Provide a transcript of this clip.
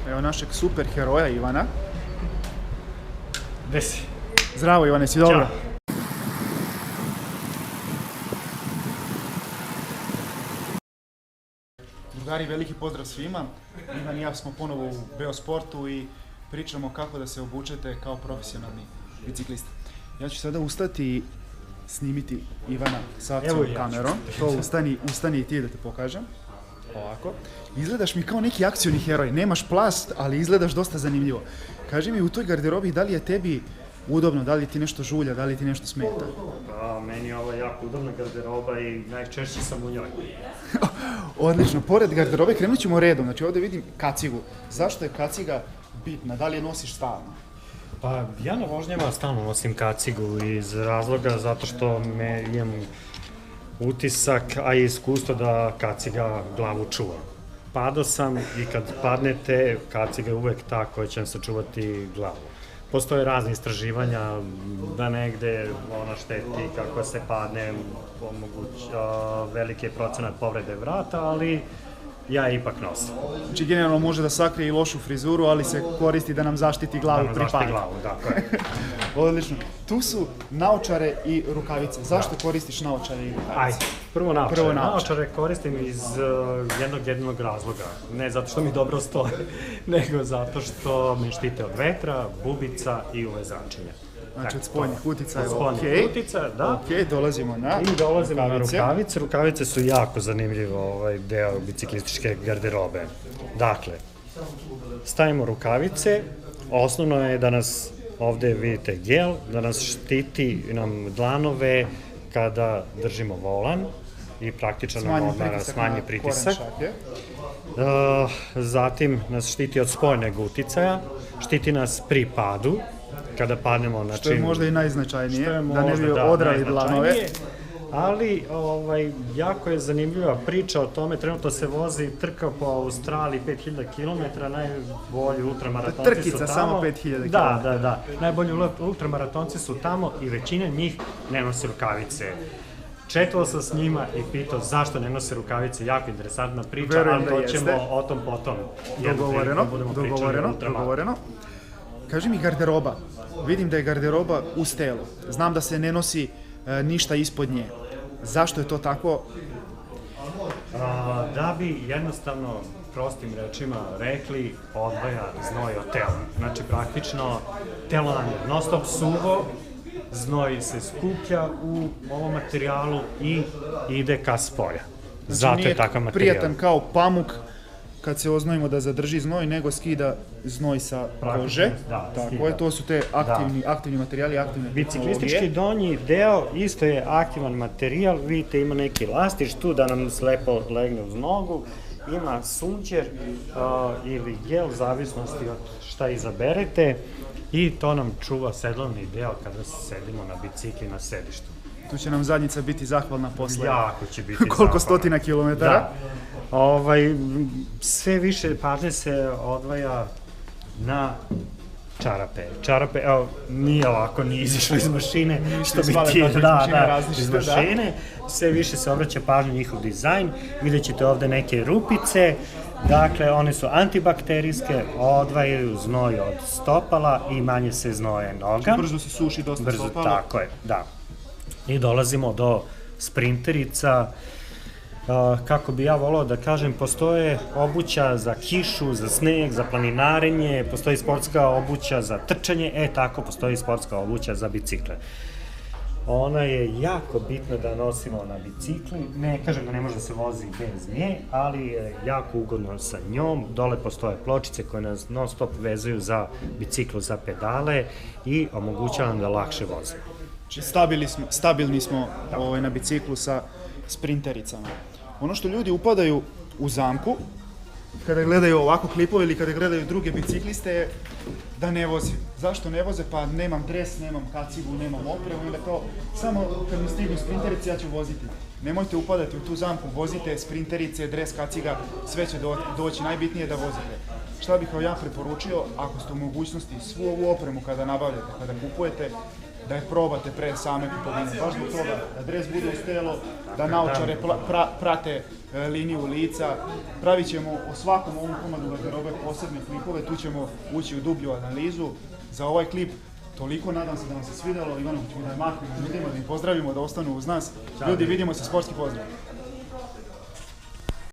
Evo našeg super heroja Ivana. Gde si? Zdravo Ivane, si dobro? Ćao. Drugari, veliki pozdrav svima. Ivan i ja smo ponovo u Beosportu i pričamo kako da se obučete kao profesionalni biciklista. Ja ću sada ustati i snimiti Ivana sa akcijom kamerom. To ustani i ti da te pokažem. Ovako. Izgledaš mi kao neki akcioni heroj. Nemaš plast, ali izgledaš dosta zanimljivo. Kaži mi u toj garderobi da li je tebi udobno, da li ti nešto žulja, da li ti nešto smeta? Meni je ovo jako udobna garderoba i najčešće sam u njoj. Odlično, pored garderobe krenut ćemo redom, znači ovdje vidim kacigu. Zašto je kaciga bitna, da li je nosiš stalno? Pa ja na vožnjama stalno nosim kacigu iz razloga zato što imam utisak, a i iskustvo da kaciga glavu čuva. Padao sam i kad padnete, kaciga je uvek ta koja će vam sačuvati glavu. Postoje razne istraživanja da negde ona šteti kako se padne, veliki je procenat povrede vrata, ali ja je ipak nosim. Znači generalno može da sakrije i lošu frizuru, ali se koristi da nam zaštiti glavu pri padu. Tako je. Odlično. Tu su naočare i rukavice. Zašto koristiš naočare i rukavice? Ajde, prvo naočare. Naočare koristim iz jednog razloga. Ne zato što mi dobro stoje, nego zato što me štite od vetra, bubica i UV zračenja. Znači od spoljnih uticaja, od spoljnih uticaja, da. Ok, dolazimo na rukavice. Rukavice su jako zanimljivo deo biciklističke garderobe. Dakle, stavimo rukavice, osnovno je da nas ovde vidite gel, da nas štiti nam dlanove kada držimo volan i praktično nam smanji pritisak. Zatim nas štiti od spoljnog uticaja, štiti nas pri padu, kada padnemo na čin... Što je možda i najznačajnije, da ne bi odrali dlanove. Ali jako je zanimljiva priča o tome, trenutno se vozi trka po Australiji 5000 km, najbolji ultramaratonci su tamo. Trkica samo 5000 km. Da, najbolji ultramaratonci su tamo i većina njih ne nosi rukavice. Četvao sam s njima i pitao zašto ne nose rukavice, jako interesantna priča, ali to ćemo o tom potom. Dogovoreno. Kaži mi garderoba, vidim da je garderoba uz telo, znam da se ne nosi ništa ispod nje. Zašto je to tako? Da bi jednostavno, prostim rečima rekli, odvaja znoj od tela. Znači praktično telo nam je non stop suvo, znoj se skuplja u ovom materijalu i ide ka spolja. Zato je takav materijal. Nije prijatan kao pamuk kad se oznojimo da zadrži znoj, nego skida znoj sa kože. Tako je, to su te aktivni materijali, aktivne tehnologije. Biciklistički donji deo isto je aktivan materijal, vidite ima neki lastiš tu da nam lepo legne uz nogu, ima sunđer ili gel, zavisnosti od šta izaberete i to nam čuva sedlovni deo kada sedimo na bicikli na sedištu. Tu će nam zadnjica biti zahvalna posle. Jako će biti zahvalna. Koliko stotina kilometara? Sve više pažnje se odvaja na čarape. Čarape, evo, nije lako, nije izišlo iz mašine, što bi ti, iz mašine. Sve više se obraća pažnje njihov dizajn. Vidjet ćete ovde neke rupice, dakle, one su antibakterijske, odvajaju znoj od stopala i manje se znoje noga. Brzo se suši dosta stopala. Tako je, da. I dolazimo do sprinterica. Kako bi ja volao da kažem, postoje obuća za kišu, za sneg, za planinarenje, postoji sportska obuća za trčanje, tako postoji sportska obuća za bicikle. Ona je jako bitna da nosimo na bicikli, ne kažem da ne može da se vozi bez nje, ali je jako ugodno sa njom. Dole postoje pločice koje nas non stop vezuju za biciklu, za pedale i omogućava nam da lakše vozimo. Stabilni smo na biciklu sa sprintericama. Ono što ljudi upadaju u zamku, kada gledaju ovako klipove ili kada gledaju druge bicikliste, je da ne voze. Zašto ne voze? Pa nemam dres, nemam kacigu, nemam opremu, ili to samo kad mi stignu sprinterice ja ću voziti. Nemojte upadati u tu zamku, vozite sprinterice, dres, kaciga, sve će doći, najbitnije je da vozite. Šta bih vam ja preporučio, ako ste u mogućnosti svu ovu opremu kada nabavljate, kada kupujete, da je probate pre same kupovine. Baš zbog toga da dres bude uz telo, da naočare prate liniju lica. Pravit ćemo o svakom ovom komadu garderobe posebne klipove, tu ćemo ući u dublju analizu. Za ovaj klip toliko, nadam se da vam se svidjelo. Ivanović, da je maknemo ljudima, da im pozdravimo, da ostanu uz nas. Ljudi, vidimo se, sportski pozdrav!